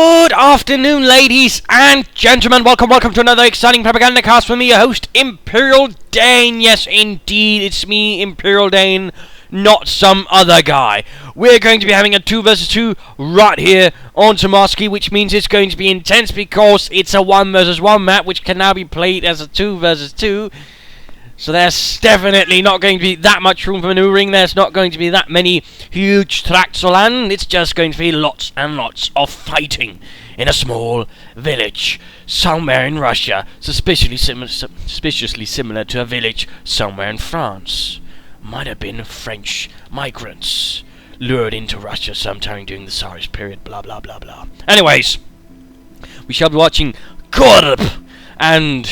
Good afternoon, ladies and gentlemen. Welcome to another exciting Propagandacast with me, your host, Imperial Dane. Yes, indeed, it's me, Imperial Dane, not some other guy. We're going to be having a 2 versus 2 right here on Tamasi, which means it's going to be intense because it's a 1 versus 1 map, which can now be played as a 2 versus 2. So there's definitely not going to be that much room for maneuvering. There's not going to be that many huge tracts of land. It's just going to be lots and lots of fighting in a small village somewhere in Russia, suspiciously similar to a village somewhere in France. Might have been French migrants lured into Russia sometime during the Tsarist period, blah blah blah blah. Anyways, we shall be watching Korb and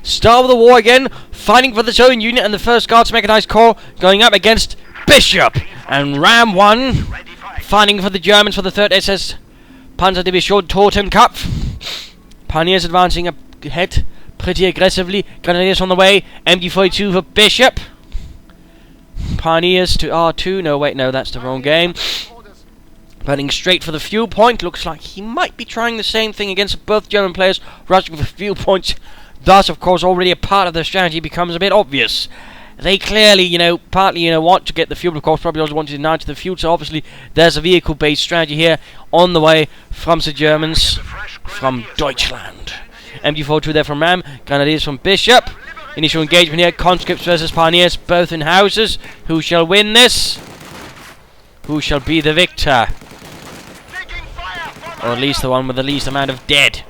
Starofthewar again, fighting for the Soviet Union and the 1st Guards Mechanized Corps, going up against Bishop and Ram1, fighting for the Germans for the 3rd SS Panzerdivision Totenkopf. Pioneers advancing ahead pretty aggressively. Grenadiers on the way. MG42 for Bishop. Pioneers to R2. No, wait, no, that's the wrong game. Running straight for the fuel point. Looks like he might be trying the same thing against both German players, rushing for fuel points. Thus, of course, already a part of the strategy becomes a bit obvious. They clearly, partly, want to get the fuel, of course, probably also want to deny to the fuel, so obviously there's a vehicle-based strategy here on the way from the Germans, from Deutschland. MG42 there from Ram, Grenadiers from Bishop. Initial engagement here, conscripts versus pioneers, both in houses. Who shall win this? Who shall be the victor? Or at least the one with the least amount of dead.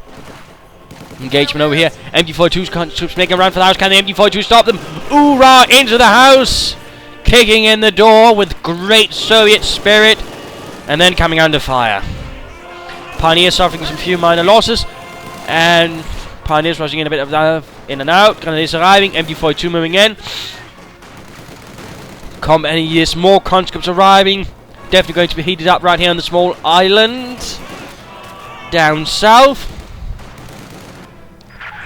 Engagement over here. MG42's troops making a run for the house. Can the MG42 stop them? Hoorah! Into the house! Kicking in the door with great Soviet spirit. And then coming under fire. Pioneers suffering some few minor losses. And Pioneers rushing in a bit of in and out. Grenadiers arriving. MG42 moving in. Yes, more conscripts arriving. Definitely going to be heated up right here on the small island. Down south.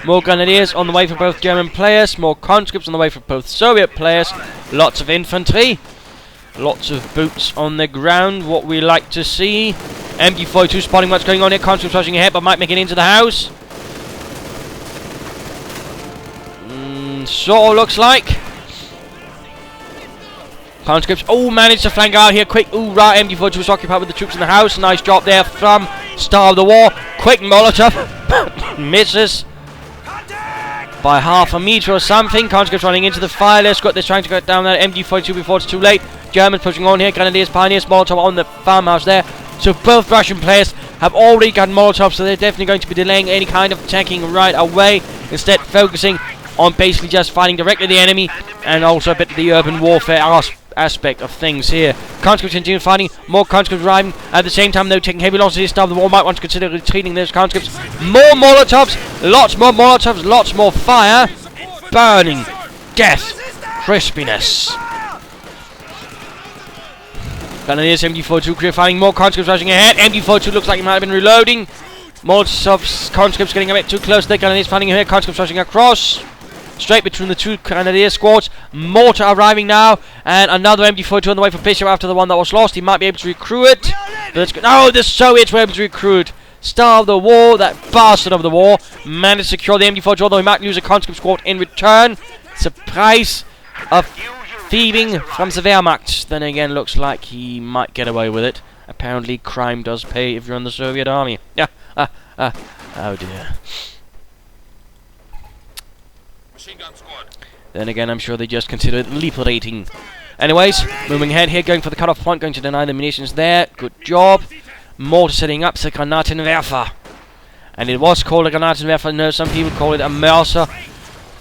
More Grenadiers on the way for both German players, more conscripts on the way for both Soviet players, lots of infantry, lots of boots on the ground, what we like to see. MG42 spotting what's going on here, conscripts rushing ahead but might make it into the house. Sort of looks like. Conscripts, managed to flank out here quick. Right, MG42 was occupied with the troops in the house, nice job there from Starofthewar. Quick Molotov, misses by half a meter or something. Conscripts running into the fire. Let's got this trying to get down that MG42 before it's too late. Germans pushing on here. Grenadiers, Pioneers, Molotov on the farmhouse there. So both Russian players have already got Molotov, so they're definitely going to be delaying any kind of attacking right away. Instead, focusing on basically just fighting directly the enemy and also a bit of the urban warfare aspect of things here. Conscripts continue fighting, more conscripts arriving. At the same time, though, taking heavy losses. Starofthewar might want to consider retreating those conscripts. More Molotovs, lots more Molotovs, lots more fire. Burning, death, crispiness. Grenadiers, MG42 clear fighting, more conscripts rushing ahead. MG42 looks like he might have been reloading. Molotovs, conscripts getting a bit too close there. Grenadiers fighting ahead, conscripts rushing across. Straight between the two Grenadier squads. Mortar arriving now. And another MG42 on the way for Bishop after the one that was lost. He might be able to recruit it. No, the Soviets were able to recruit. Starofthewar, that bastard of the war, managed to secure the MG42, although he might lose a conscript squad in return. It's a price of thieving from the Wehrmacht. Then again, looks like he might get away with it. Apparently, crime does pay if you're in the Soviet army. Oh dear. Then again, I'm sure they just consider it liberating. Anyways, moving ahead here, going for the cutoff point, going to deny the munitions there. Good job. Mortar setting up the Granatenwerfer. And it was called a Granatenwerfer. No, some people call it a Mörser.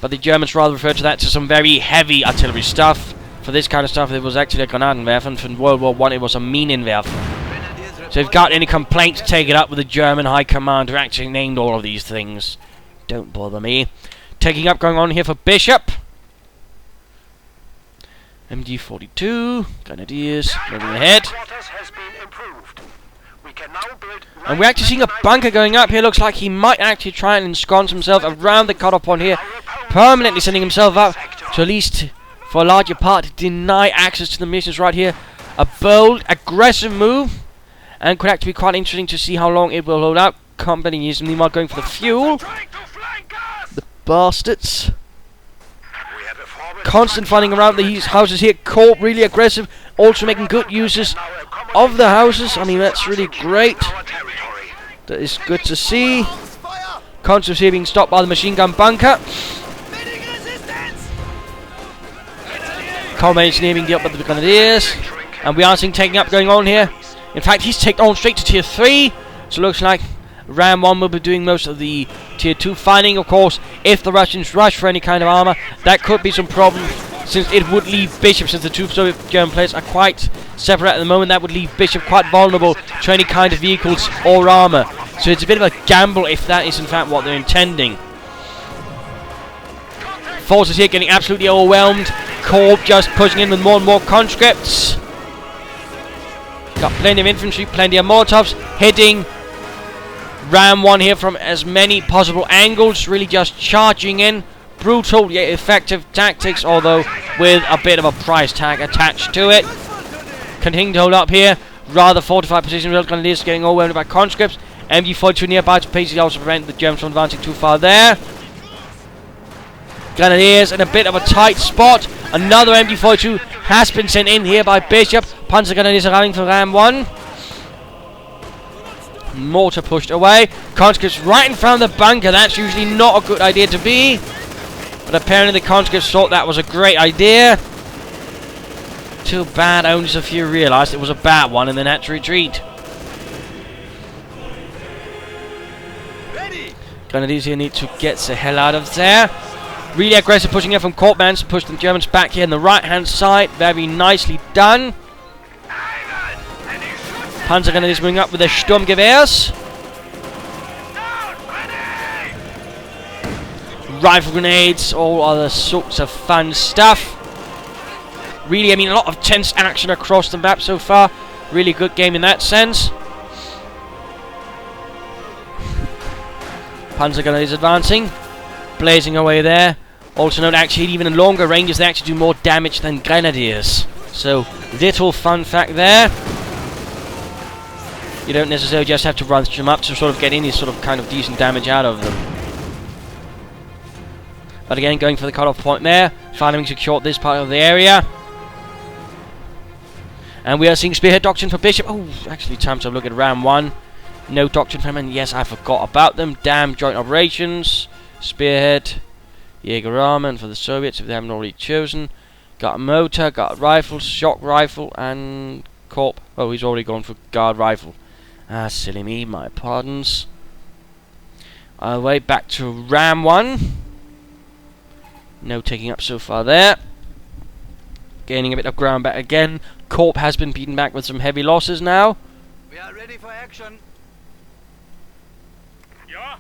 But the Germans rather refer to that to some very heavy artillery stuff. For this kind of stuff, it was actually a Granatenwerfer. And from World War I, it was a Minenwerfer. So if you've got any complaints, take it up with the German High Command who actually named all of these things. Don't bother me. Taking up, going on here for Bishop. MG42, Grenadiers, moving ahead. And we're actually seeing a bunker going up here. Looks like he might actually try and ensconce himself around the cutoff point here. Permanently sending himself up to at least, for a larger part, deny access to the missions right here. A bold, aggressive move. and could actually be quite interesting to see how long it will hold out. Company is meanwhile going for the fuel. The bastards. Constant fighting around these houses here. Korb really aggressive, also making good uses of the houses. I mean, that's really great. That is good to see. Conscripts here being stopped by the machine gun bunker. Common engineer being dealt with the grenadiers. And we are seeing taking up going on here. In fact, he's taken on straight to tier 3. So it looks like Ram1 will be doing most of the tier 2 fighting. Of course, if the Russians rush for any kind of armor, that could be some problem, since it would leave Bishop, since the two Soviet German players are quite separate at the moment. That would leave Bishop quite vulnerable to any kind of vehicles or armor. So it's a bit of a gamble if that is in fact what they're intending. Forces here getting absolutely overwhelmed. Korb just pushing in with more and more conscripts. Got plenty of infantry, plenty of Molotovs hitting Ram1 here from as many possible angles. Really just charging in. Brutal yet effective tactics, although with a bit of a price tag attached to it. Continuing to hold up here. Rather fortified position. Real Grenadiers getting overwhelmed by conscripts. MG42 nearby to basically also prevent the Germans from advancing too far there. Grenadiers in a bit of a tight spot. Another MG42 has been sent in here by Bishop. Panzer Grenadiers arriving for Ram1. Mortar pushed away. Conscripts right in front of the bunker. That's usually not a good idea to be, but apparently the conscripts thought that was a great idea. Too bad only a few realised it was a bad one and then had to retreat. Grenadiers here need to get the hell out of there. Really aggressive pushing here from Korpmans to push the Germans back here on the right hand side. Very nicely done. Panzer Grenadiers moving up with their Sturmgewehrs. Rifle grenades, all other sorts of fun stuff. Really, I mean, a lot of tense action across the map so far. Really good game in that sense. Panzer Grenadiers advancing, blazing away there. Also note, actually, even in longer ranges, they actually do more damage than Grenadiers. So, little fun fact there. You don't necessarily just have to run them up to sort of get any sort of kind of decent damage out of them. But again, going for the cut-off point there. Finally secured this part of the area. And we are seeing Spearhead Doctrine for Bishop. Oh, actually, time to look at Ram1. No Doctrine for him, and yes, I forgot about them. Damn joint operations. Spearhead. Ram1 for the Soviets, if they haven't already chosen. Got a motor, got a rifle, shock rifle, and Korb. Oh, he's already gone for guard rifle. Ah, silly me, my pardons. Our way back to Ram1. No taking up so far there. Gaining a bit of ground back again. Korb has been beaten back with some heavy losses now. We are ready for action. Yeah.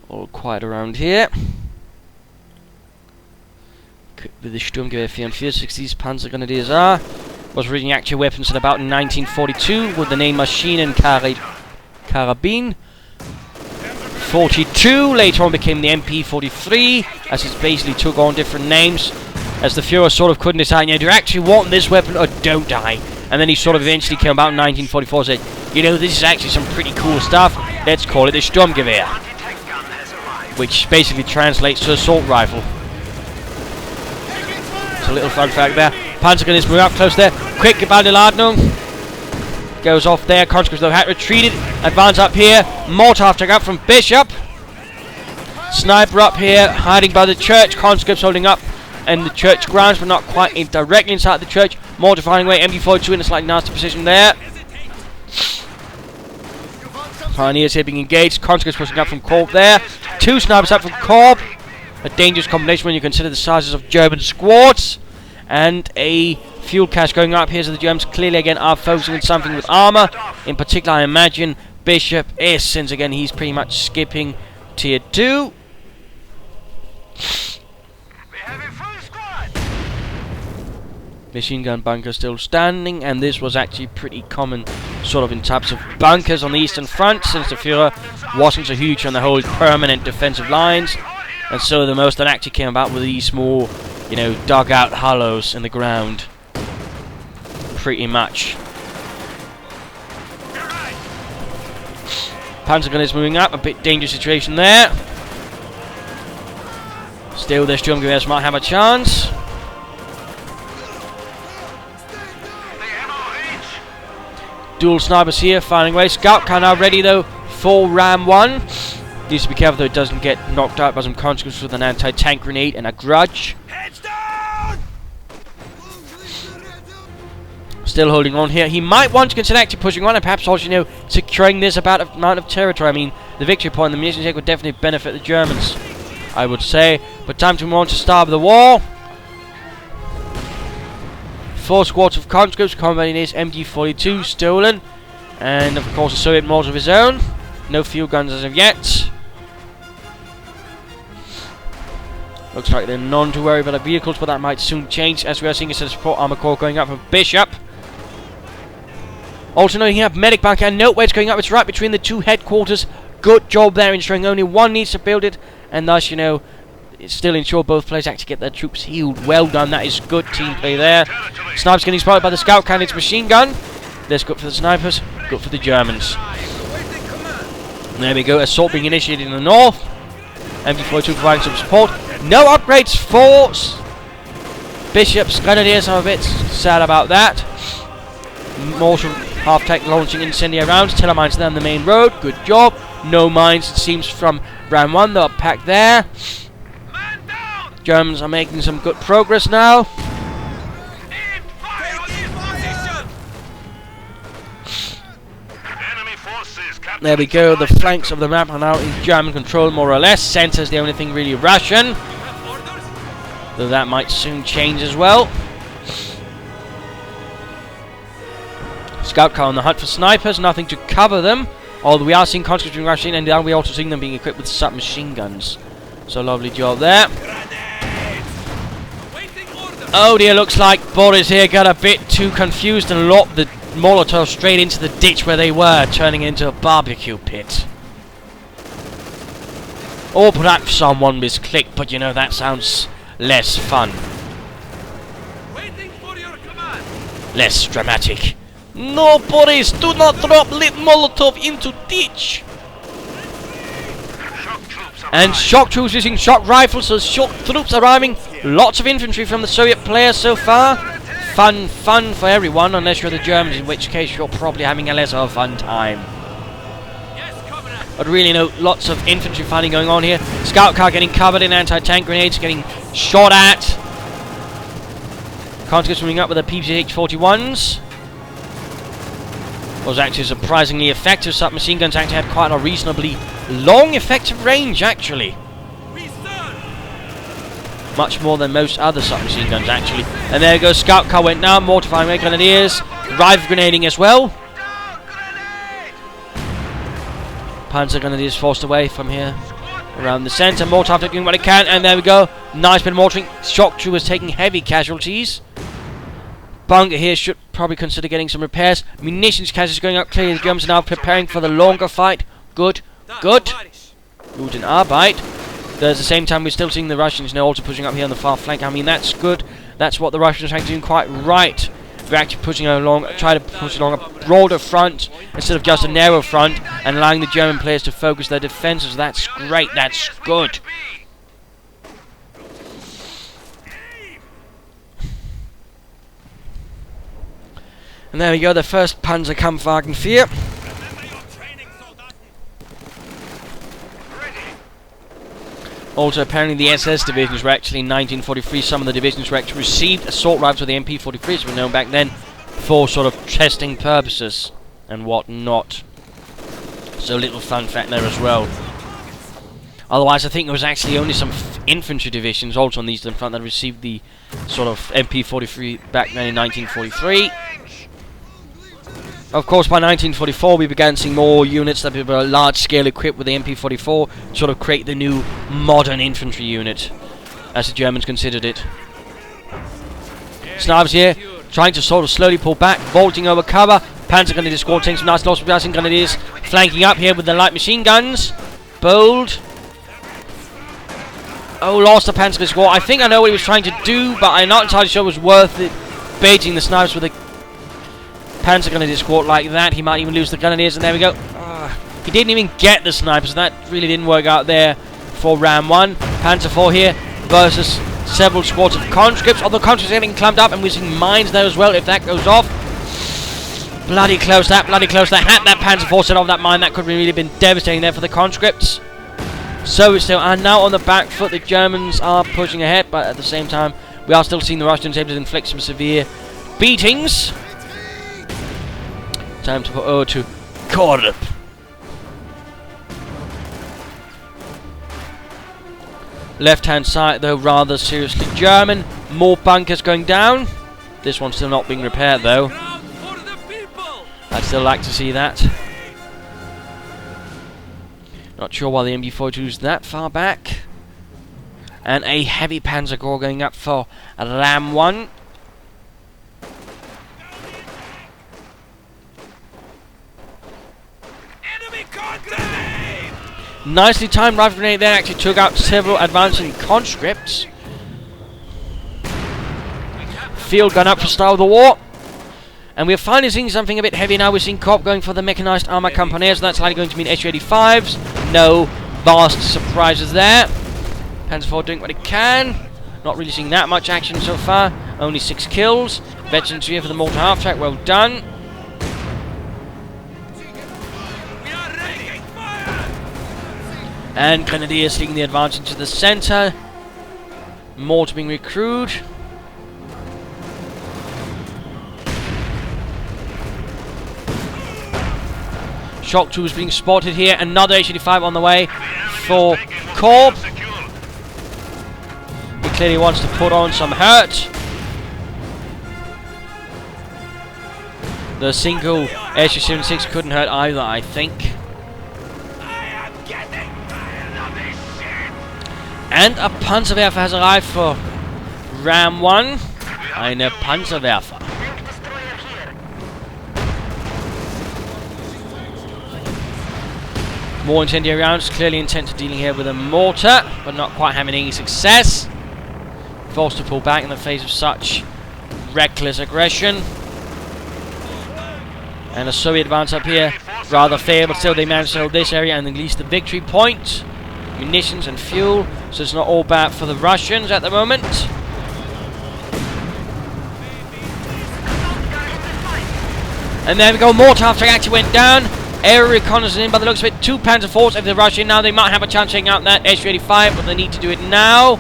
All quiet around here. With the Sturmgewehr 44, these Panzer Grenadiers are. Was reading actual weapons in about 1942 with the name Machine and Karabin. 42 later on became the MP43, as it basically took on different names, as the Fuhrer sort of couldn't decide, do you actually want this weapon or don't I? And then he sort of eventually came about in 1944 and said, you know, this is actually some pretty cool stuff, let's call it the Sturmgewehr, which basically translates to assault rifle. It's a little fun fact there. Panzergun is moving up close there. Quick Gebaldeladnung. Goes off there. Conscripts though had retreated. Advance up here. Molotov took up from Bishop. Sniper up here. Hiding by the church. Conscripts holding up in the church grounds, but not quite directly inside the church. Molotov finding away. MG42 in a slightly nasty position there. Pioneers here being engaged. Conscripts pushing up from Korb there. Two snipers up from Korb. A dangerous combination when you consider the sizes of German squads. And a fuel cache going up here, so the Germans clearly again are focusing on something with armor. In particular, I imagine Bishop is, since again he's pretty much skipping tier 2. Machine gun bunker still standing, and this was actually pretty common sort of in types of bunkers on the Eastern Front, since the Führer wasn't so huge on the whole permanent defensive lines. And so the most that actually came about were these small, you know, dugout hollows in the ground. pretty much. Panzer Gunners moving up, a bit dangerous situation there. Still, their Sturmgewehrs might have a chance. Dual snipers here, firing away. Scout car now ready though for Ram1. Needs to be careful though it doesn't get knocked out by some conscripts with an anti-tank grenade and a grudge. Still holding on here. He might want to consider actually pushing on and perhaps also, you know, securing this amount of territory. I mean, the victory point, the munitions take would definitely benefit the Germans, I would say. But time to move on to start the war. 4 squads of conscripts combating this MG42 stolen. And of course a Soviet mortar of his own. No field guns as of yet. Looks like they're none too worried about the vehicles, but that might soon change as we are seeing a set of support armor corps going up for Bishop. Also noting here, medic bunker, and note where it's going up. It's right between the 2 headquarters. Good job there, ensuring only one needs to build it, and thus, you know, it's still ensure both players actually get their troops healed. Well done, that is good team play there. Snipers getting spotted by the scout candidate's machine gun. That's good for the snipers, good for the Germans. And there we go, assault being initiated in the north. MG42 providing some support. No upgrades for Bishop's Grenadiers. I'm a bit sad about that. Mortar half-tank launching incendiary rounds. Telemines down the main road. Good job. No mines, it seems, from Ram1. They're packed there. Germans are making some good progress now. There we go. The flanks of the map are now in German control, more or less. Centre's the only thing really Russian. Though that might soon change as well. Scout car on the hunt for snipers, nothing to cover them. Although we are seeing conscripts being rushed in, and now we're also seeing them being equipped with submachine guns. So lovely job there. Oh dear, looks like Boris here got a bit too confused and lobbed the Molotov straight into the ditch where they were, turning into a barbecue pit. Or perhaps someone misclicked, but you know, that sounds less fun. Less dramatic. No, Boris, do not drop lit Molotov into ditch. And shock troops using shock rifles, so shock troops arriving. Lots of infantry from the Soviet players so far. Fun for everyone, unless you're the Germans, in which case you're probably having a less of a fun time. But really, no, lots of infantry fighting going on here. Scout car getting covered in anti-tank grenades, getting shot at. Conscripts moving up with the PPH-41s. Was actually surprisingly effective. Submachine guns actually had quite a reasonably long effective range, actually. Much more than most other submachine guns, actually. And there goes, scout car went down, mortar firing grenadiers, rifle grenading as well. Panzer grenadiers forced away from here, around the centre. Mortar after doing what it can, and there we go. Nice bit of mortaring. Shock troopers taking heavy casualties. Bunker here should probably consider getting some repairs. Munitions casualties going up. Clearly the Germans are now preparing for the longer fight. Good. Good. Guten Arbeit. At the same time, we're still seeing the Russians now also pushing up here on the far flank. I mean, that's good. That's what the Russians are actually doing quite right. We're actually pushing along, try to push along a broader front instead of just a narrow front, and allowing the German players to focus their defences. That's great. That's good. And there we go, the first Panzerkampfwagen 4. Also, apparently the SS divisions were actually in 1943. Some of the divisions were actually received assault rifles with the MP43s, were known back then, for sort of testing purposes and whatnot. So, little fun fact there as well. Otherwise, I think there was actually only some infantry divisions also on the Eastern Front that received the sort of MP43 back then in 1943. Of course, by 1944, we began seeing more units that were large-scale equipped with the MP44, sort of create the new modern infantry unit, as the Germans considered it. Snipers here, trying to sort of slowly pull back, vaulting over cover. Panzer Grenadier squad taking some nice loss of Russian Grenadiers, flanking up here with the light machine guns. Bold. Oh, lost the Panzer Grenadier squad. I think I know what he was trying to do, but I'm not entirely sure it was worth it, baiting the snipers with a Panzer Grenadier squad like that. He might even lose the Grenadiers, and there we go. He didn't even get the snipers, and that really didn't work out there for Ram1. Panzer 4 here versus several squads of conscripts. Although conscripts are getting clamped up, and we're seeing mines there as well if that goes off. Bloody close that, bloody close that. Had that Panzer 4 set off that mine, that could have really been devastating there for the conscripts. So we still are now on the back foot. The Germans are pushing ahead, but at the same time, we are still seeing the Russians able to inflict some severe beatings. Time to put over to Korb. Left-hand side, though, rather seriously German. More bunkers going down. This one's still not being repaired, though. I'd still like to see that. Not sure why the MB-42's that far back. And a heavy Panzer Corps going up for Ram1. Nicely timed rifle grenade there, actually took out several advancing conscripts. Field gun up for Starofthewar. And we're finally seeing something a bit heavy now. We're seeing Korb going for the mechanized armor company, so that's likely going to mean Su-85s. No vast surprises there. Panzer IV doing what it can. Not really seeing that much action so far. Only 6 kills. Veterans here for the mortar half-track, well done. And Grenadiers leading the advance into the center. Mortar being recruited. Shock troops being spotted here. Another Su-85 on the way for Korb. He clearly wants to put on some hurt. The single Su-76 couldn't hurt either, I think. And a Panzerwerfer has arrived for Ram1. Eine Panzerwerfer. More incendiary rounds, clearly intent to dealing here with a mortar, but not quite having any success. Forced to pull back in the face of such reckless aggression. And a Soviet advance up here, rather fair, but still they managed to hold this area and at least the victory point. Munitions and fuel, so it's not all bad for the Russians at the moment. And there we go, mortar after actually went down. Aerial reconnaissance in by the looks of it. 2 Panzer IVs if they rush in now. They might have a chance taking out that Su-85, but they need to do it now.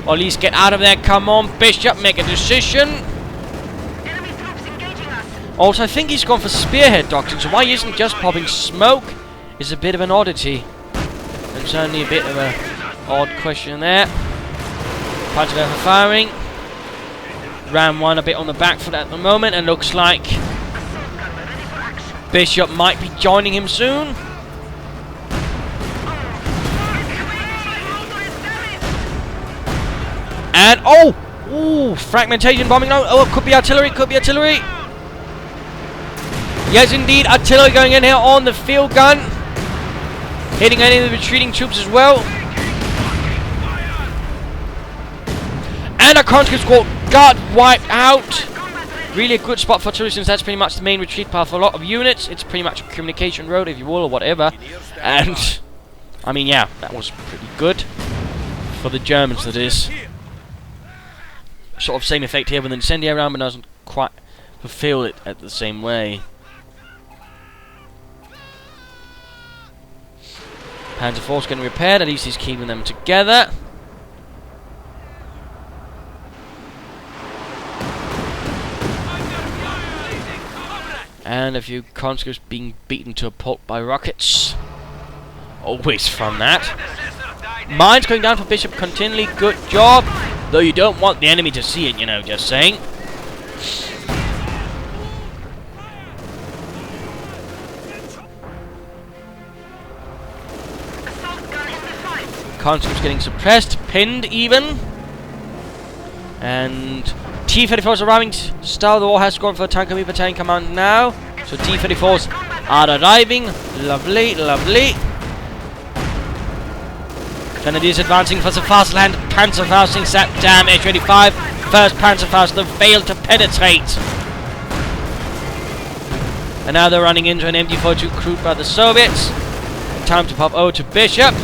Or at least get out of there. Come on, Bishop, make a decision. Enemy troops engaging us. Also, I think he's gone for spearhead doctrine, so why isn't just popping smoke is a bit of an oddity. And certainly a bit of a odd question there. Panzer firing. Ram1 a bit on the back foot at the moment, and looks like Bishop might be joining him soon. And ooh, fragmentation bombing. Oh, it could be artillery, could be artillery. Yes, indeed, artillery going in here on the field gun, hitting any of the retreating troops as well. And a conscript squad got wiped out. Really a good spot for artillery, since that's pretty much the main retreat path for a lot of units. It's pretty much a communication road, if you will, or whatever. And, I mean, yeah, that was pretty good. For the Germans, that is. Sort of same effect here with an incendiary round, but doesn't quite fulfill it at the same way. Panzer IV's getting repaired, at least he's keeping them together. And a few conscripts being beaten to a pulp by rockets. Always fun, that. Mines going down for Bishop continually. Good job. Though you don't want the enemy to see it, you know, just saying. Conscripts getting suppressed, pinned even. And T-34s arriving. Starofthewar has gone for a tank battalion command now. So T-34s are arriving. Lovely, lovely. Grenadiers advancing for the fast land. Panzerfaust sat damn Su-85. First Panzerfaust though failed to penetrate. And now they're running into an MG-42 crewed by the Soviets. Time to pop over to Bishop,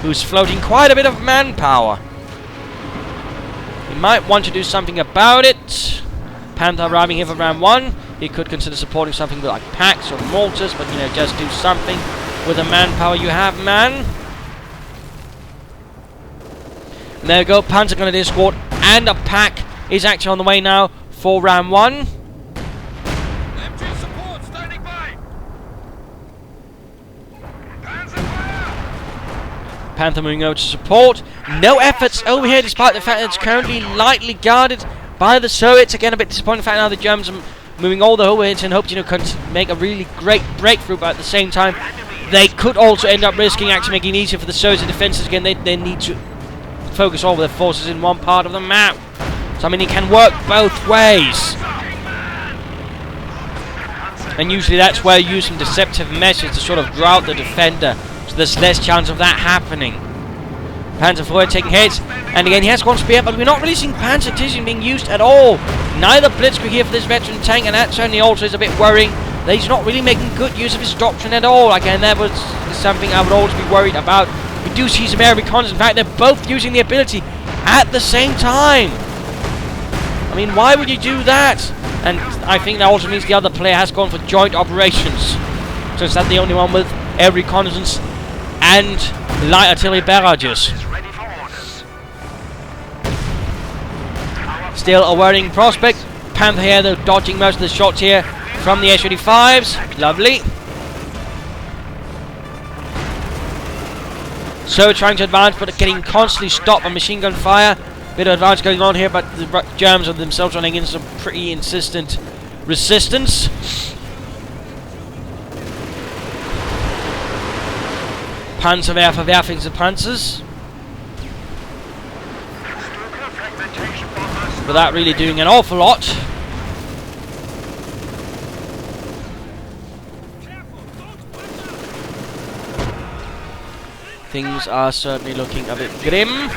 who's floating quite a bit of manpower. He might want to do something about it. Panther arriving here for round 1. He could consider supporting something like packs or mortars, but you know, just do something with the manpower you have, man. And there we go, Panther Grenadier Squad and a pack is actually on the way now for round 1. MG support standing by. Panzer fire. Panther moving over to support. No efforts over here, despite the fact that it's currently lightly guarded by the Soviets. Again, a bit disappointing fact now the Germans are moving all the overheads and hope to, you know, make a really great breakthrough, but at the same time, they could also end up risking actually making it easier for the Soviets defenses. Again, they need to focus all of their forces in one part of the map. So, I mean, it can work both ways. And usually that's where you use some deceptive measures to sort of draw out the defender, so there's less chance of that happening. Panzer IV taking hits, and again he has gone spear, but we're not really seeing Panzer Tizzy being used at all. Neither Blitzkrieg here for this veteran tank, and that certainly also is a bit worrying that he's not really making good use of his doctrine at all. Again, that was something I would always be worried about. We do see some air reconnaissance. In fact, they're both using the ability at the same time. I mean, why would you do that? And I think that also means the other player has gone for joint operations, since that's the only one with air reconnaissance and light artillery barrages. Still a worrying prospect. Panther here, though, dodging most of the shots here from the S-35s. Lovely. So trying to advance, but getting constantly stopped by machine gun fire. Bit of advance going on here, but the Germans are themselves running into some pretty insistent resistance. Panzerwerfer werfen the Panzers, without really doing an awful lot. Things are certainly looking a bit grim.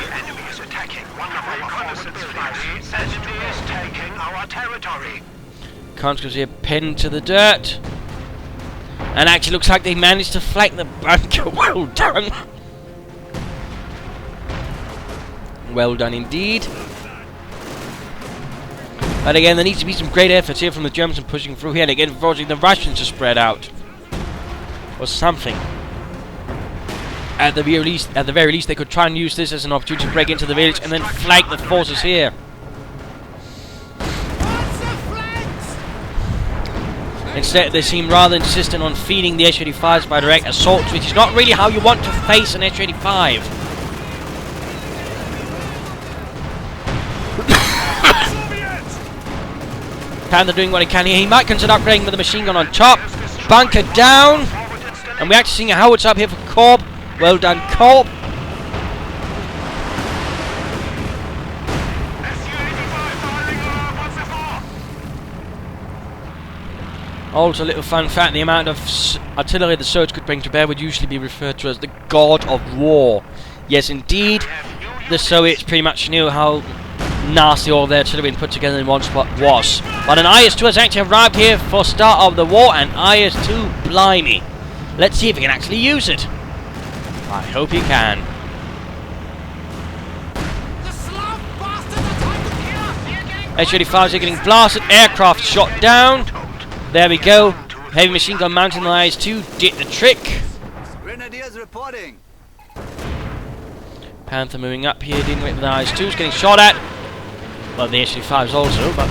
Conscripts here pinned to the dirt. And actually looks like they managed to flank the bunker. Well done. Well done indeed. But again, there needs to be some great efforts here from the Germans in pushing through here, and again forcing the Russians to spread out. Or something. At the very least, they could try and use this as an opportunity to break into the village and then flank the forces here. Instead, they seem rather insistent on feeding the S-35s by direct assaults, which is not really how you want to face an S-35. Panther doing what he can here. He might consider upgrading with a machine gun on top. Bunker down. And we're actually seeing a howitzer up here for Korb. Well done, Korb. Also, a little fun fact, the amount of artillery the Soviets could bring to bear would usually be referred to as the god of war. Yes, indeed, the Soviets pretty much knew how nasty all their artillery put together in one spot was. But an IS-2 has actually arrived here for start of the war, and IS-2, blimey. Let's see if he can actually use it. I hope he can. S-35s are getting blasted, aircraft shot down. There we go. Heavy machine gun mounted on the IS-2 did the trick. Grenadiers reporting. Panther moving up here, dealing with the IS-2s, getting shot at. Well, the S-35s also, but...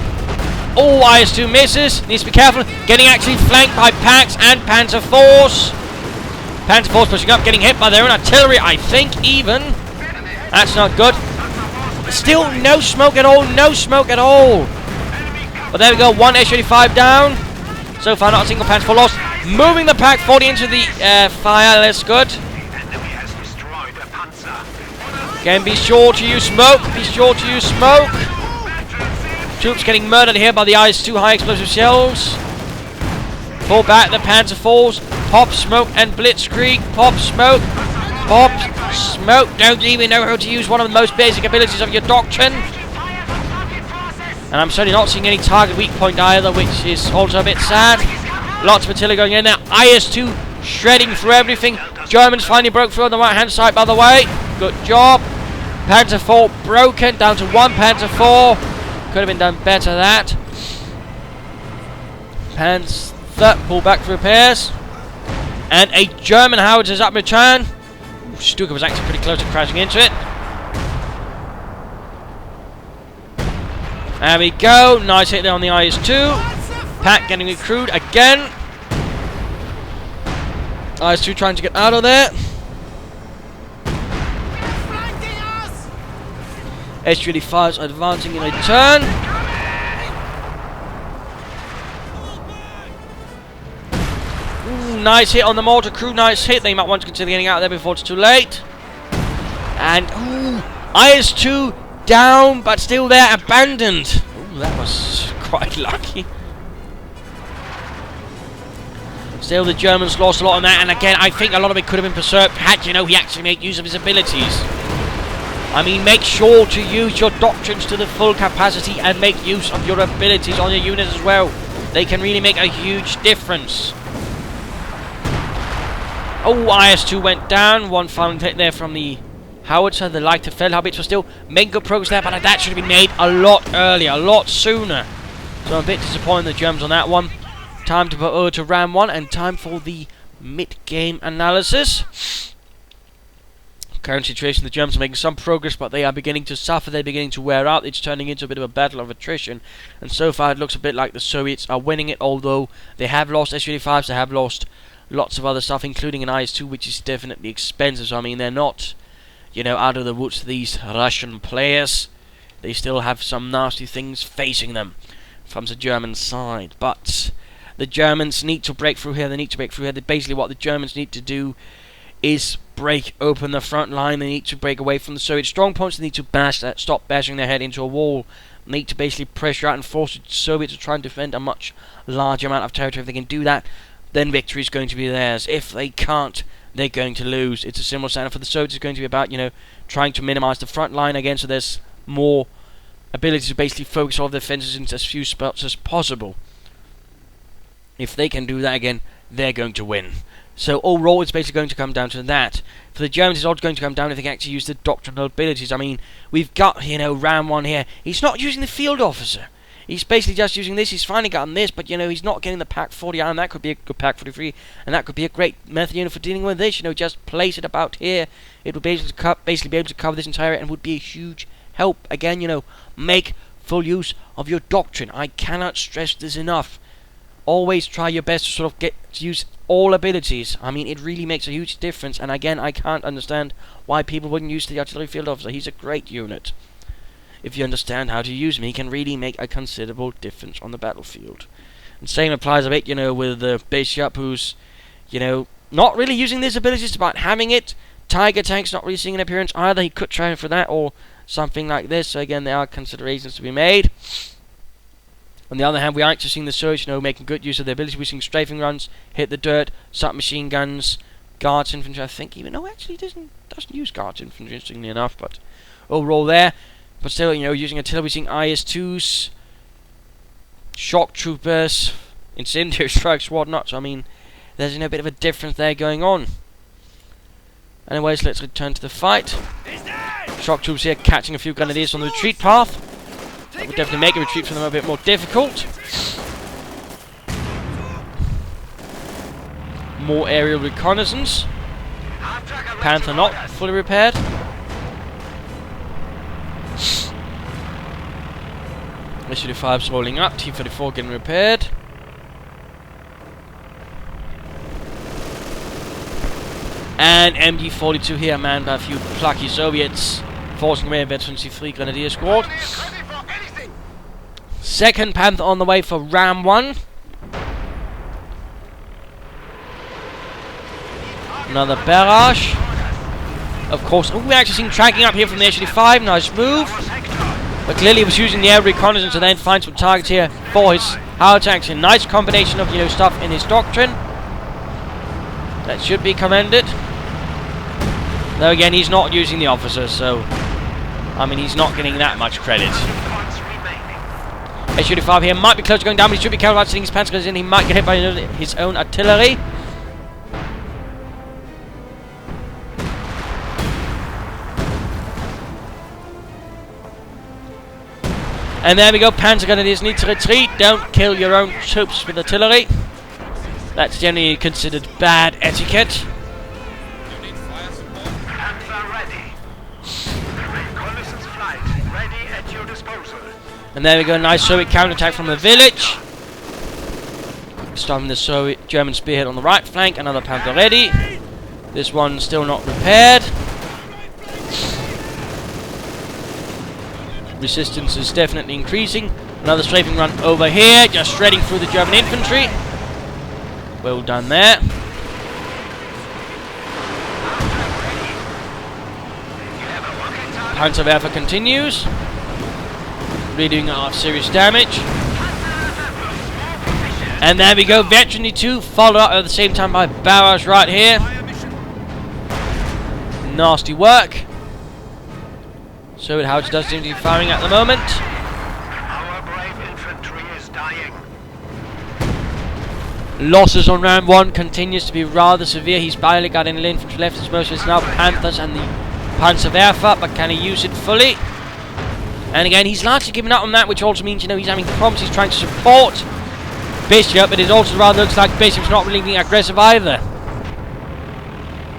Oh, IS-2 misses. Needs to be careful. Getting actually flanked by Pax and Panzer Force. Panzer Force pushing up, getting hit by their own artillery, I think, even. That's not good. Still no smoke at all, no smoke at all. But there we go, one S-35 down. So far, not a single Panzer Force lost. Moving the Pack 40 into the fire, that's good. Again, be sure to use smoke, be sure to use smoke. Troops getting murdered here by the IS-2 high explosive shells. Pull back the Panzer Force. Pop smoke and Blitzkrieg. Pop smoke. Pop smoke. Don't even know how to use one of the most basic abilities of your doctrine. And I'm certainly not seeing any target weak point either, which is also a bit sad. Lots of artillery going in there. IS-2 shredding through everything. Germans finally broke through on the right hand side, by the way. Good job. Panzer IV broken, down to 1 Panzer IV. Could have been done better, that. Panzer pull back for repairs. And a German howitzer is up return. Stuka was actually pretty close to crashing into it. There we go. Nice hit there on the IS-2. Pack getting recruited again. IS-2 trying to get out of there. S-35s advancing in a turn. Ooh, nice hit on the mortar crew. Nice hit. They might want to consider getting out of there before it's too late. And ooh, IS-2 down, but still there, abandoned. Ooh, that was quite lucky. Still, the Germans lost a lot on that, and again, I think a lot of it could have been preserved had, you know, he actually made use of his abilities. I mean, make sure to use your doctrines to the full capacity and make use of your abilities on your units as well. They can really make a huge difference. Oh, IS-2 went down. One final hit there from the howitzer, the lighter Feldhaubitz, was still making good progress there, but that should have been made a lot earlier, a lot sooner. So I'm a bit disappointed in the Germans on that one. Time to put over to Ram1 and time for the mid-game analysis. Current situation, the Germans are making some progress, but they are beginning to suffer, they're beginning to wear out. It's turning into a bit of a battle of attrition, and so far it looks a bit like the Soviets are winning it, although they have lost S-35s, they have lost lots of other stuff, including an IS-2, which is definitely expensive. So I mean, they're not, you know, out of the woods, these Russian players. They still have some nasty things facing them from the German side, but the Germans need to break through here. Basically what the Germans need to do is break open the front line. They need to break away from the Soviet strong points. They need to stop bashing their head into a wall. They need to basically pressure out and force the Soviets to try and defend a much larger amount of territory. If they can do that, then victory is going to be theirs. If they can't, they're going to lose. It's a similar standard for the Soviets. It's going to be about, you know, trying to minimize the front line again, so there's more ability to basically focus all of their defenses into as few spots as possible. If they can do that again, they're going to win. So overall, it's basically going to come down to that. For the Germans, it's all going to come down if they can actually use the doctrinal abilities. I mean, we've got, you know, Ram1 here. He's not using the field officer. He's basically just using this. He's finally gotten this, but, you know, he's not getting the Pack 40 iron. That could be a good Pack 43, and that could be a great method unit for dealing with this. You know, just place it about here. It would basically be able to cover this entire area and would be a huge help. Again, you know, make full use of your doctrine. I cannot stress this enough. Always try your best to sort of get to use all abilities. I mean, it really makes a huge difference, and again, I can't understand why people wouldn't use the artillery field officer. He's a great unit. If you understand how to use him, he can really make a considerable difference on the battlefield. And same applies a bit, you know, with the Bishop, who's, you know, not really using these abilities, it's about having it. Tiger Tank's not really seeing an appearance either. He could try for that or something like this. So again, there are considerations to be made. On the other hand, we are actually seeing the Soviets, you know, making good use of their ability. We're seeing strafing runs, hit the dirt, submachine guns, guards infantry, I think. Even no, actually doesn't use guards infantry, interestingly enough, but overall there. But still, you know, using artillery, we're seeing IS-2s, shock troopers, incendiary strikes, whatnot. So I mean, there's, you know, a bit of a difference there going on. Anyways, let's return to the fight. Shock troops here catching a few grenadiers on the retreat path. That would definitely make a retreat for them a bit more difficult. More aerial reconnaissance. Panther not fully repaired. S-35's rolling up. T-34 getting repaired. And MD-42 here, manned by a few plucky Soviets, forcing away a Veteran C3 Grenadier Squad. Second Panther on the way for Ram1. Another barrage. Of course, we're actually seeing tracking up here from the S-35. Nice move. But clearly he was using the air reconnaissance to then find some targets here for his howitzer action. Nice combination of, you know, stuff in his doctrine. That should be commended. Though again, he's not using the officer, so I mean, he's not getting that much credit. S-35 here might be close to going down, but he should be careful about seeing his pants because he might get hit by his own artillery. And there we go, Panzer Grenadiers need to retreat. Don't kill your own troops with artillery. That's generally considered bad etiquette. And there we go, nice Soviet counterattack from the village. Stopping the Soviet German spearhead on the right flank, another Panther ready. This one still not repaired. Resistance is definitely increasing. Another strafing run over here, just shredding through the German infantry. Well done there. Panzerwerfer continues. Really doing serious damage. And there we go, Veteran 2 followed up at the same time by Barrage right here. Nasty work. So how it does seem to be firing at the moment. Our brave infantry is dying. Losses on round 1 continues to be rather severe. He's barely got any infantry left. His most is now Panthers and the Panzerwerfer, but can he use it fully? And again, he's largely given up on that, which also means, you know, he's having problems. He's trying to support Bishop, but it also rather looks like Bishop's not really being aggressive either.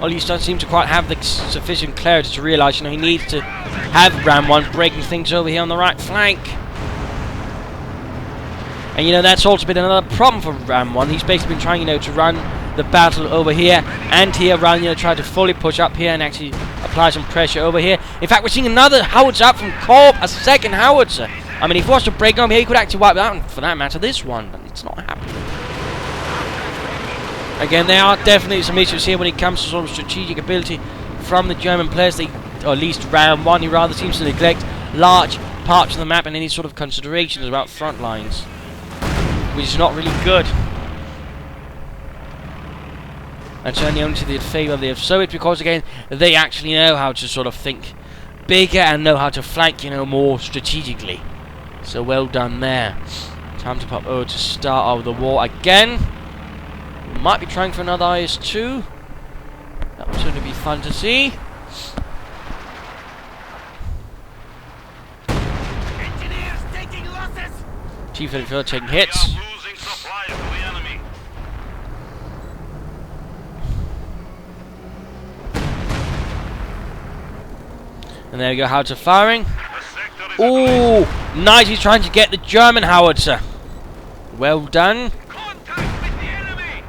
Or at least doesn't seem to quite have the sufficient clarity to realise, you know, he needs to have Ram1 breaking things over here on the right flank. And, you know, that's also been another problem for Ram1. He's basically been trying, you know, to run the battle over here and here, rather than, you know, try to fully push up here and actually apply some pressure over here. In fact, we're seeing another howitzer up from Korb, a second howitzer. I mean, if he was to break over here, he could actually wipe that one, for that matter, this one, but it's not happening. Again, there are definitely some issues here when it comes to sort of strategic ability from the German players. They, or at least Ram1, he rather seems to neglect large parts of the map and any sort of considerations about front lines, which is not really good. And certainly only to the favour of the Soviets, because again, they actually know how to sort of think bigger and know how to flank, you know, more strategically. So well done there. Time to pop over to start of the war again. We might be trying for another IS-2. That would certainly be fun to see. Engineers taking losses. Chief of the taking hits. We are losing supplies to the enemy. And there we go, howitzer firing. The sector is Ooh, nice, he's trying to get the German howitzer. Well done. contact with the enemy.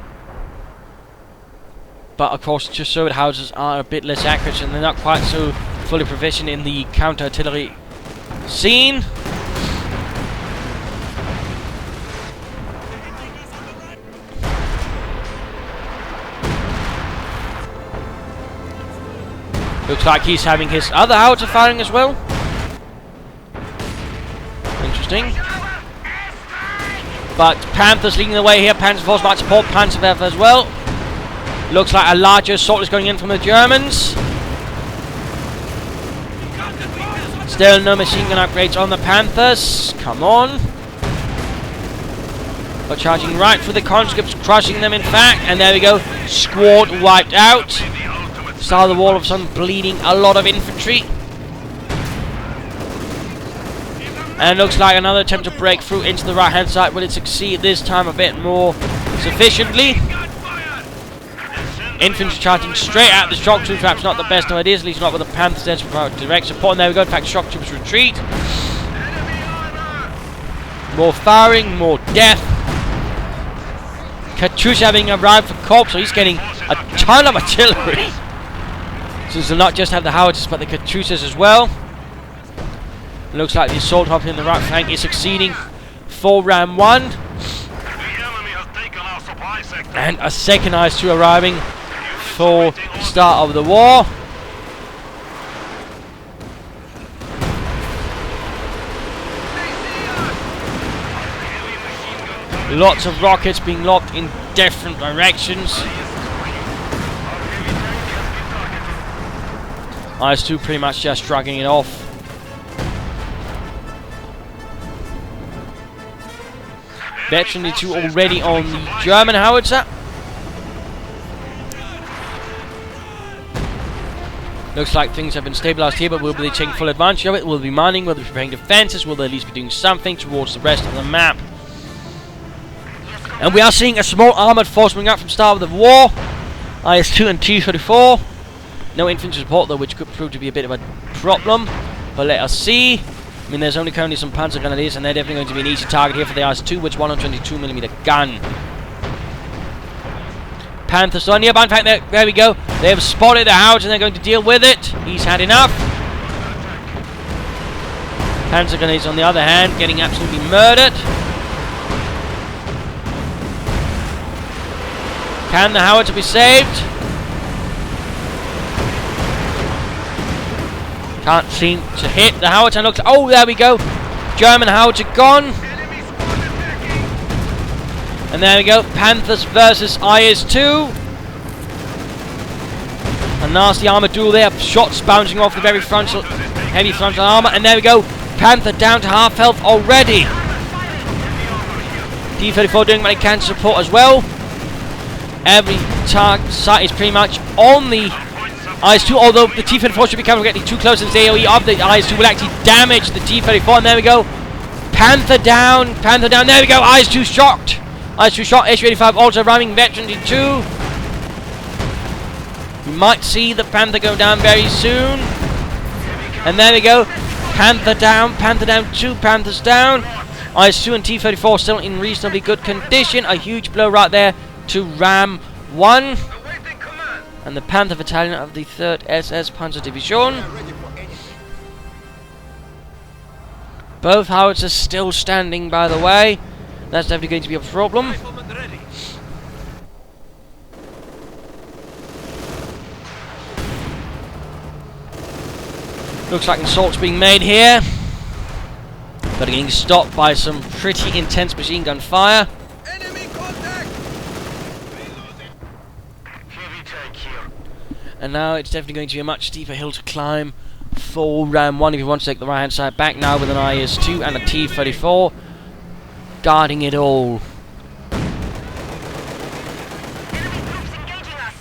But of course, just so howitzers are a bit less accurate and they're not quite so fully proficient in the counter-artillery scene. Looks like he's having his other howitzer firing as well. Interesting. But Panthers leading the way here. Panzerforce might support Panzerwerfer as well. Looks like a larger assault is going in from the Germans. Still no machine gun upgrades on the Panthers. Come on. But charging right through the conscripts, crushing them in fact. And there we go. Squad wiped out. Start of the wall of some bleeding a lot of infantry. And looks like another attempt to break through into the right hand side. Will it succeed this time a bit more sufficiently? Infantry charging straight at the shock troops. Perhaps not the best of ideas, at least not with the Panthers there to provide direct support. And there we go. In fact, shock troops retreat. More firing, more death. Katusha having arrived for Korb, so he's getting a ton of artillery. So they'll not just have the howitzers, but the Katusas as well. Looks like the assault hop in the right flank is succeeding for Ram1. The enemy has taken our supply sector. And a second IS-2 arriving for start of the war. Lots of rockets being lobbed in different directions. IS-2 pretty much just shrugging it off. Veteran 2 already on the German howitzer. Looks like things have been stabilized here, but will they take full advantage of it? Will they be mining? Will they be preparing defenses? Will they at least be doing something towards the rest of the map? And we are seeing a small armoured force moving up from start of the war. IS-2 and T-34. No infantry support though, which could prove to be a bit of a problem. But let us see. I mean, there's only currently some Panzer Grenadiers, and they're definitely going to be an easy target here for the IS-2, which 122mm gun. Panthers on nearby. In fact, there we go. They have spotted the howitzer and they're going to deal with it. He's had enough. Panzer Grenadiers, on the other hand, getting absolutely murdered. Can the howitzer be saved? Can't seem to hit the howitzer. Looks. Oh, there we go. German howitzer gone. And there we go. Panthers versus IS-2. A nasty armor duel there. Shots bouncing off the very frontal, heavy frontal armor. And there we go. Panther down to half health already. T-34 doing what he can to support as well. Every target site is pretty much on the IS-2, although the T-34 should be coming getting too close, and the AoE of the IS-2 will actually damage the T-34. And there we go. Panther down. Panther down. There we go. IS-2 shocked. IS-2 shot. SU-85 also ramming Veteran 2. We might see the Panther go down very soon. And there we go. Panther down. Panther down. 2 Panthers down. IS-2 and T-34 still in reasonably good condition. A huge blow right there to Ram1. And the Panther Battalion of the 3rd SS Panzer Division. Both howitzers still standing, by the way. That's definitely going to be a problem. Looks like an assault's being made here, but getting stopped by some pretty intense machine gun fire. Enemy contact! Heavy tank here. And now it's definitely going to be a much steeper hill to climb for Ram1 if you want to take the right hand side back now with an IS-2 and a T-34 guarding it all. Enemy troops engaging us.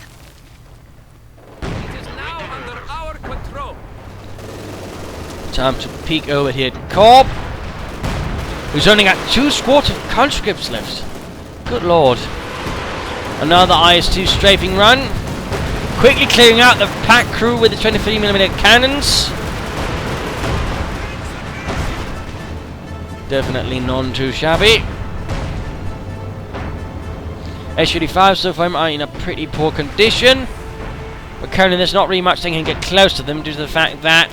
It is now under our control. Time to peek over here at Korb, who's only got 2 squads of conscripts left. Good lord. Another IS-2 strafing run. Quickly clearing out the pack crew with the 23mm cannons. Definitely none too shabby. SU-85 so far are in a pretty poor condition. But currently there's not really much they can get close to them due to the fact that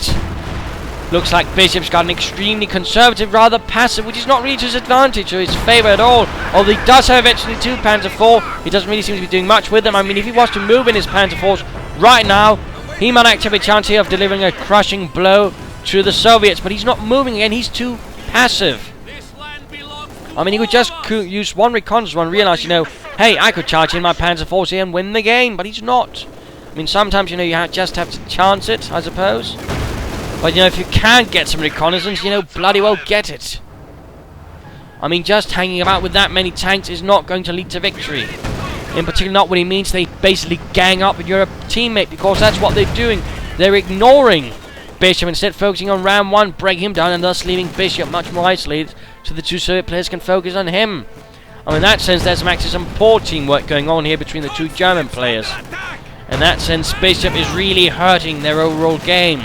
looks like Bishop's got an extremely conservative, rather passive, which is not really to his advantage or his favour at all. Although he does have eventually 2 Panzer IV, he doesn't really seem to be doing much with them. I mean, if he was to move in his Panzer IVs right now, he might actually have a chance here of delivering a crushing blow to the Soviets. But he's not moving again, he's too passive. This land belongs to I mean, he could just use one reconnaissance run, realise, you know, hey, I could charge in my Panzer IVs here and win the game, but he's not. I mean, sometimes, you know, you just have to chance it, I suppose. But, you know, if you can get some reconnaissance, you know, bloody well get it. I mean, just hanging about with that many tanks is not going to lead to victory. In particular, not when it means they basically gang up with your teammate, because that's what they're doing. They're ignoring Bishop, instead focusing on Ram1, break him down, and thus leaving Bishop much more isolated, so the 2 Soviet players can focus on him. I mean, in that sense, there's actually some poor teamwork going on here between the 2 German players. In that sense, Bishop is really hurting their overall game.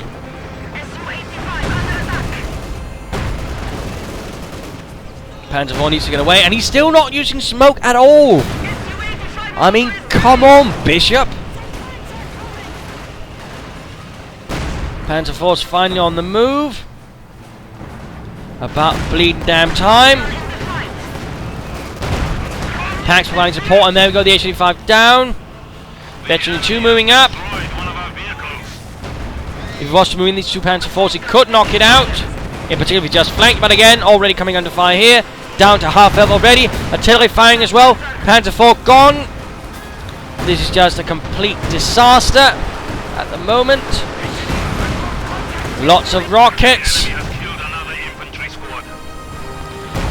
Panzer IV needs to get away, and he's still not using smoke at all. I mean, come on, Bishop. Panzer IV's finally on the move. About bleeding damn time. Tanks providing support, and there we go, the SU-85 down. Veteran 2 moving up. If he was to move in these 2 Panzer IVs, he could knock it out. In particular, if he just flanked, but again, already coming under fire here. Down to half health already. Artillery firing as well. Panzer IV gone. This is just a complete disaster at the moment. Lots of rockets.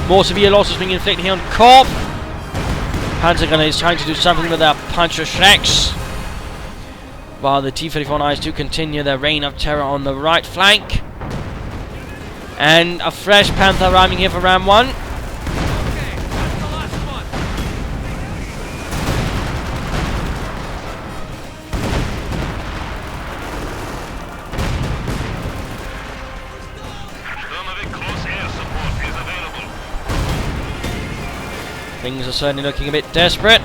More severe losses being inflicted here on Korb. Panzer Gunner is trying to do something with their Panzer Shreks, while the T-34 and IS-2 continue their reign of terror on the right flank. And a fresh Panther arriving here for Ram1. Okay, that's the last one. Thermobit close air support is available. Things are certainly looking a bit desperate.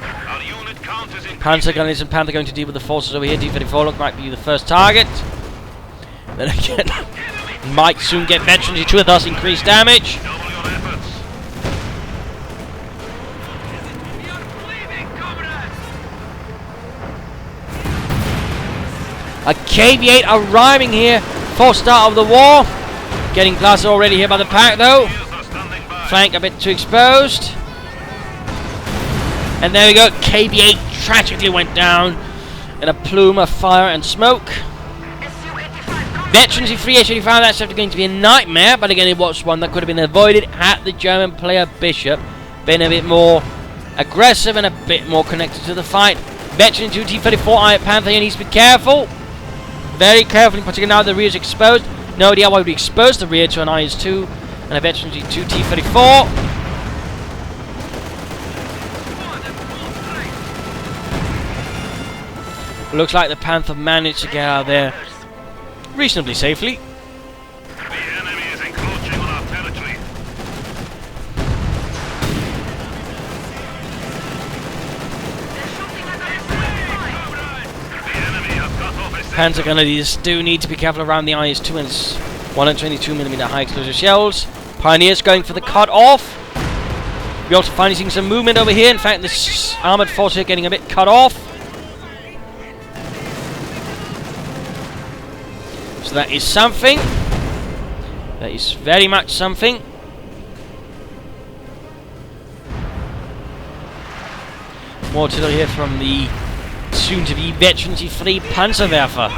Our unit count is increasing. Panzer Gunners and Panther going to deal with the forces over here. T-34 look might be the first target. Then again, might soon get veterans to thus increased damage. Double your efforts. We are bleeding, comrades. A KV-8 arriving here for start of the war. Getting blasted already here by the pack though. Shields are standing by. Flank a bit too exposed. And there we go. KV-8 tragically went down in a plume of fire and smoke. Veterans in 3H85, that's definitely going to be a nightmare, but again it was one that could have been avoided had the German player Bishop been a bit more aggressive and a bit more connected to the fight. Veteran 2 T-34 Panther here needs to be careful. Very careful, in particular now the rear is exposed. No idea why we exposed the rear to an IS-2 and a Veteran 2 T-34. Looks like the Panther managed to get out there reasonably safely. The enemy is encroaching on our territory. The enemy has cut off a Panzer Gunners do need to be careful around the IS-2 and its 122mm high explosive shells. Pioneers going for the cut off. We're also finally seeing some movement over here. In fact, this armoured force here getting a bit cut off. So that is something. That is very much something. More artillery here from the soon-to-be veteran-free Panzerwerfer.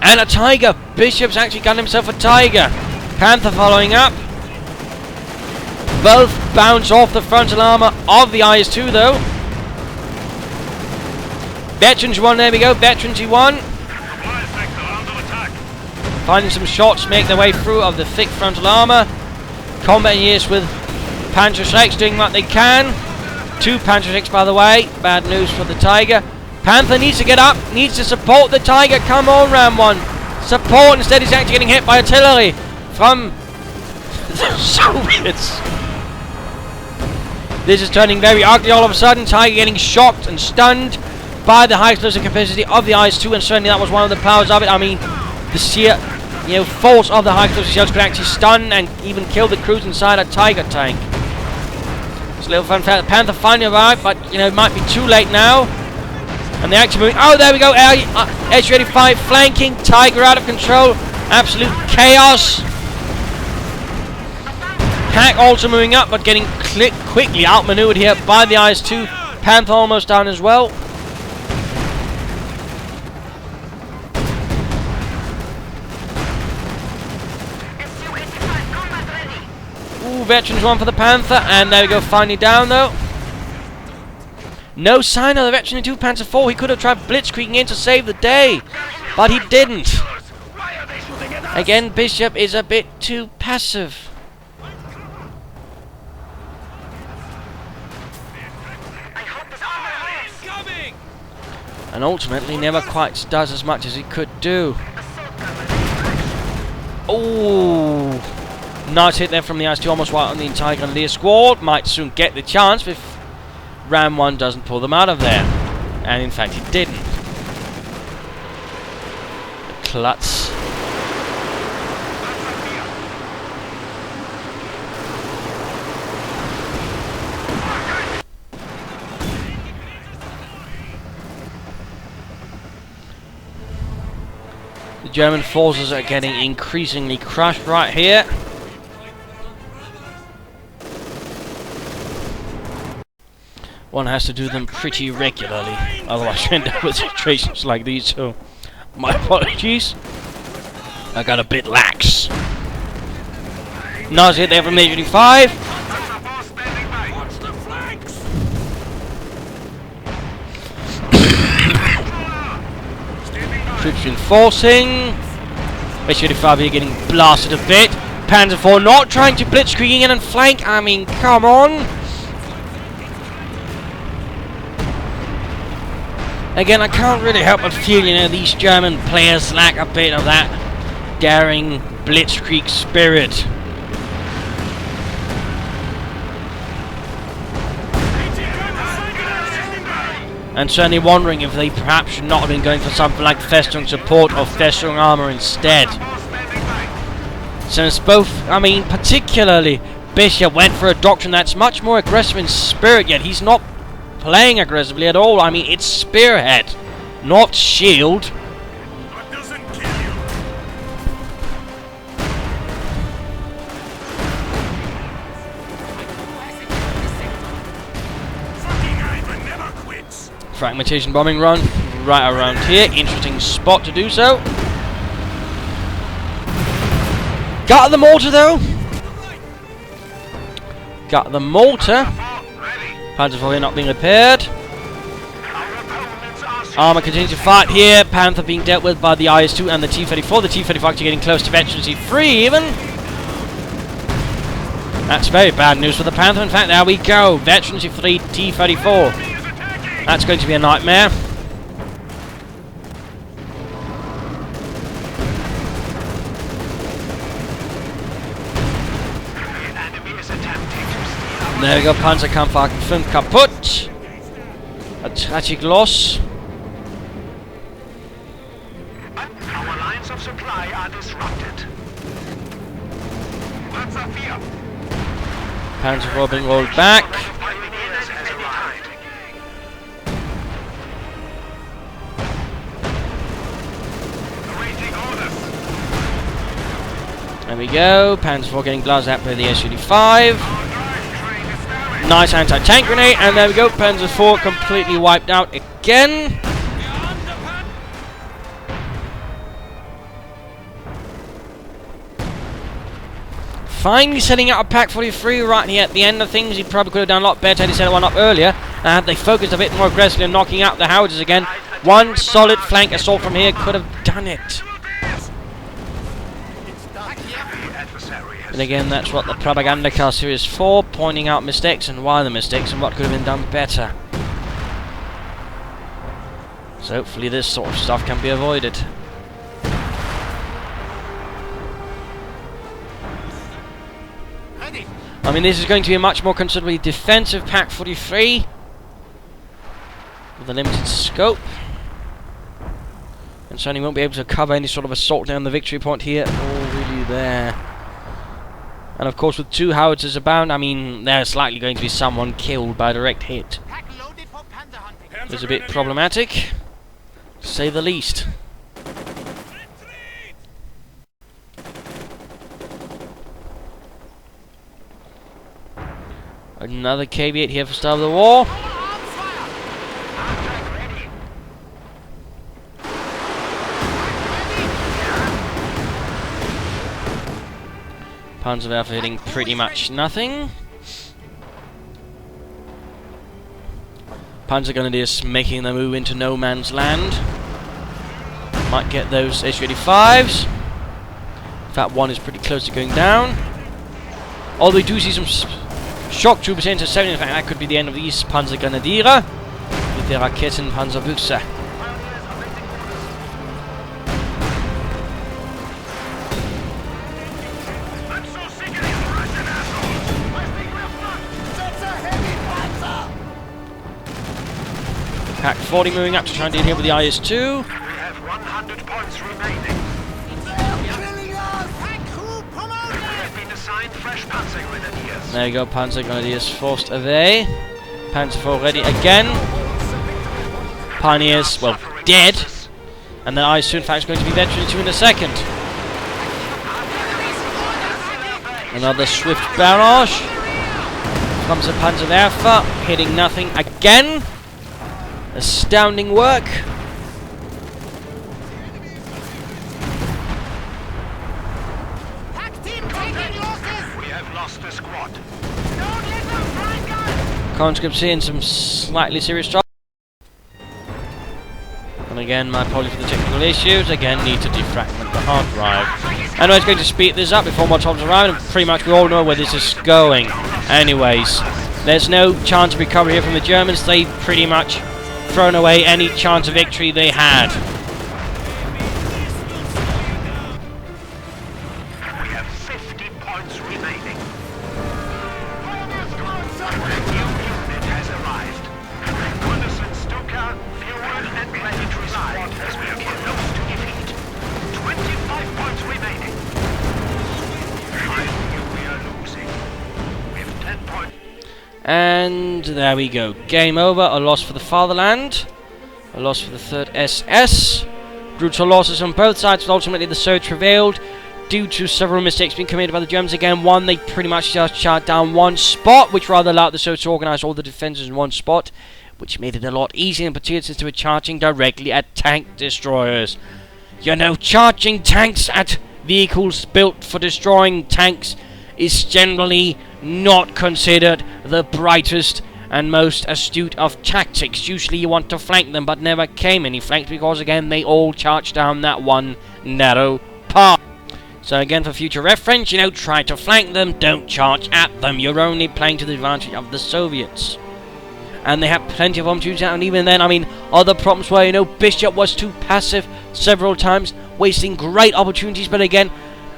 And a Tiger. Bishop's actually got himself a Tiger. Panther following up. Both bounce off the frontal armour of the IS-2 though. Veterans 1, there we go, Veterans 1. supply sector under attack. Finding some shots make their way through of the thick frontal armour. Combat engineers with Panzer Shreks doing what they can. 2 Panzer Shreks by the way, bad news for the Tiger. Panther needs to get up, needs to support the Tiger, come on Ram1. Support, instead he's actually getting hit by artillery from the Soviets. This is turning very ugly all of a sudden. Tiger getting shocked and stunned by the high explosive capacity of the IS-2, and certainly that was one of the powers of it. I mean, the sheer, force of the high explosive shells could actually stun and even kill the crews inside a Tiger tank. It's a little fun fact. The Panther finally arrived, but it might be too late now. And they're actually moving. Oh, there we go. SU-85 flanking. Tiger out of control. Absolute chaos. Pack also moving up, but getting quickly outmaneuvered here by the IS-2. Panther almost down as well. Veterans 1 for the Panther, and there we go, finally down though. No sign of the Veteran 2 Panzer 4. He could have tried blitzkrieging in to save the day, but he didn't. Again, Bishop is a bit too passive. And ultimately never quite does as much as he could do. Ooh. Nice hit there from the IS-2, almost right on the entire Grenadier squad. Might soon get the chance if Ram1 doesn't pull them out of there. And in fact he didn't. The Klutz. The German forces are getting increasingly crushed right here. One has to do them pretty regularly, otherwise you end up with situations like these, so my apologies. I got a bit lax. Nice hit there from Major 5. Watch the flanks! Troops reinforcing. Major 5 here getting blasted a bit. Panzer 4 not trying to blitzkrieg in and flank. I mean, come on. Again, I can't really help but feel, you know, these German players lack a bit of that daring blitzkrieg spirit. And certainly wondering if they perhaps should not have been going for something like Festung support or Festung armor instead. Since both, I mean, particularly Bishop went for a doctrine that's much more aggressive in spirit, yet he's not playing aggressively at all. I mean, it's spearhead, not shield. What doesn't kill you? Fucking Ivan never quits. Fragmentation bombing run right around here. Interesting spot to do so. Got the mortar though. Got the mortar. Panzer 4 here not being repaired. Armour continues to fight here. Panther being dealt with by the IS-2 and the T-34. The T-35 actually getting close to Veterancy 3 even. That's very bad news for the Panther. In fact, there we go. Veterancy 3, T-34. That's going to be a nightmare. There we go, Panzerkampfwagen 5 kaputt. A tragic loss. Our lines of supply are disrupted. Panzer 4. Panzer 4 being rolled back. Pioneers has arrived. Awaiting orders. There we go. Panzer 4 getting blasted out by the Su-35. Nice anti-tank grenade, and there we go. Panzer 4 completely wiped out again. Finally setting out a Pack 43 right here at the end of things. He probably could have done a lot better had he set one up earlier. And they focused a bit more aggressively on knocking out the howitzers again. One solid flank assault from here could have done it. And again, that's what the Propagandacast Series 4, pointing out mistakes and why the mistakes and what could have been done better. So hopefully this sort of stuff can be avoided. I mean, this is going to be a much more considerably defensive Pack 43 with a limited scope. And certainly won't be able to cover any sort of assault down the victory point here or really there. And of course, with 2 howitzers abound, I mean, there's likely going to be someone killed by a direct hit. It's a bit problematic, to say the least. Another KB-8 here for start of the war. Panzerwerfer hitting pretty much nothing. Panzergrenadiers making their move into no man's land. Might get those Su-85s. In fact, one is pretty close to going down. Although we do see some shock troopers intercepting. In fact, that could be the end of these Panzergrenadiere with their Raketenpanzerbüchse. Pack 40 moving up to try and deal here with the IS-2. We have 100 points remaining. We have been assigned fresh Panzergrenadiers. There you go, Panzergrenadiers forced away. Panzer 4 ready again. Pioneers, well, dead. And then IS-2 in fact is going to be Veteran 2 in a second. Another swift barrage. Comes a Panzerwerfer, hitting nothing again. Astounding work. lost a squad. Don't let them find us! Conscripts here in some slightly serious trouble. And again, my apologies for the technical issues. Again, need to defragment the hard drive. I know it's going to speed this up before more troops arrive, and pretty much we all know where this is going. Anyways, there's no chance of recovery here from the Germans. They've pretty much thrown away any chance of victory they had. We have 50 points remaining. A new unit has arrived. Reconnaissance Stuka, fuel and planetary squad has been close to defeat. 25 points remaining. I knew we are losing. With 10 points. And there we go. Game over. A loss for the fatherland. A loss for the 3rd SS. Brutal losses on both sides, but ultimately the surge prevailed due to several mistakes being committed by the Germans. Again, one, they pretty much just shot down one spot, which rather allowed the surge to organise all the defences in one spot, which made it a lot easier, in particular since they were charging directly at tank destroyers. You know, charging tanks at vehicles built for destroying tanks is generally not considered the brightest and most astute of tactics. Usually you want to flank them, but never came any flanks because, again, they all charged down that one narrow path. So again, for future reference, you know, try to flank them, don't charge at them. You're only playing to the advantage of the Soviets. And they had plenty of opportunities, and even then, I mean, other problems were, you know, Bishop was too passive several times, wasting great opportunities, but again,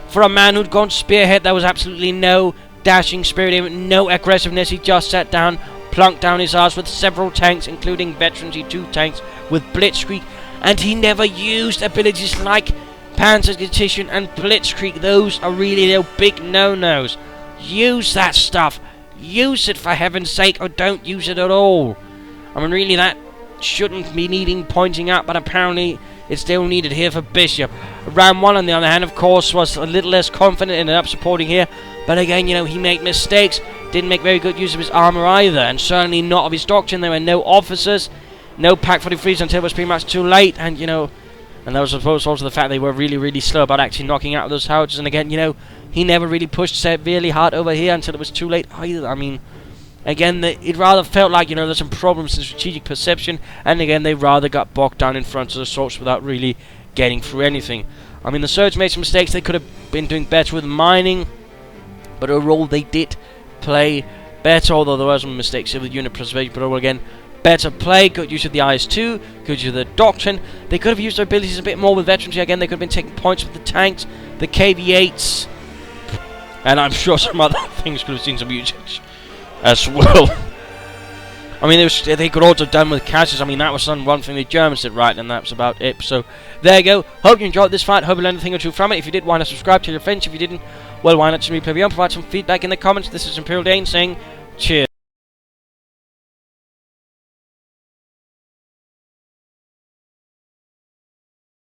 for a man who'd gone spearhead, there was absolutely no dashing spirit in him, no aggressiveness. He just sat down, plunked down his arse with several tanks, including veteran C2 tanks with Blitzkrieg, and he never used abilities like Panzergetition and Blitzkrieg. Those are really the big no-nos. Use that stuff. Use it for heaven's sake, or don't use it at all. I mean, really, that shouldn't be needing pointing out, but apparently it's still needed here for Bishop. Ram1, on the other hand, of course, was a little less confident and ended up supporting here. But again, you know, he made mistakes. Didn't make very good use of his armor either, and certainly not of his doctrine. There were no officers, no Pack 43s until it was pretty much too late. And, you know, and that was also the fact they were really, really slow about actually knocking out those howitzers. And again, you know, he never really pushed severely hard over here until it was too late either. I mean, again, it rather felt like, you know, there's some problems in strategic perception, and again, they rather got bogged down in front of the assaults without really getting through anything. I mean, the Surge made some mistakes. They could have been doing better with mining, but overall, they did play better, although there were some mistakes with unit preservation, but overall, again, better play, good use of the IS-2, good use of the doctrine. They could have used their abilities a bit more with veterans. Again, they could have been taking points with the tanks, the KV-8s, and I'm sure some other things could have seen some usage as well. I mean, they could also have done with caches. I mean, that was one thing the Germans did right, and that was about it. So, there you go. Hope you enjoyed this fight. Hope you learned a thing or two from it. If you did, why not subscribe to your friends? If you didn't, well, why not just replay beyond? Provide some feedback in the comments. This is Imperial Dane saying cheers.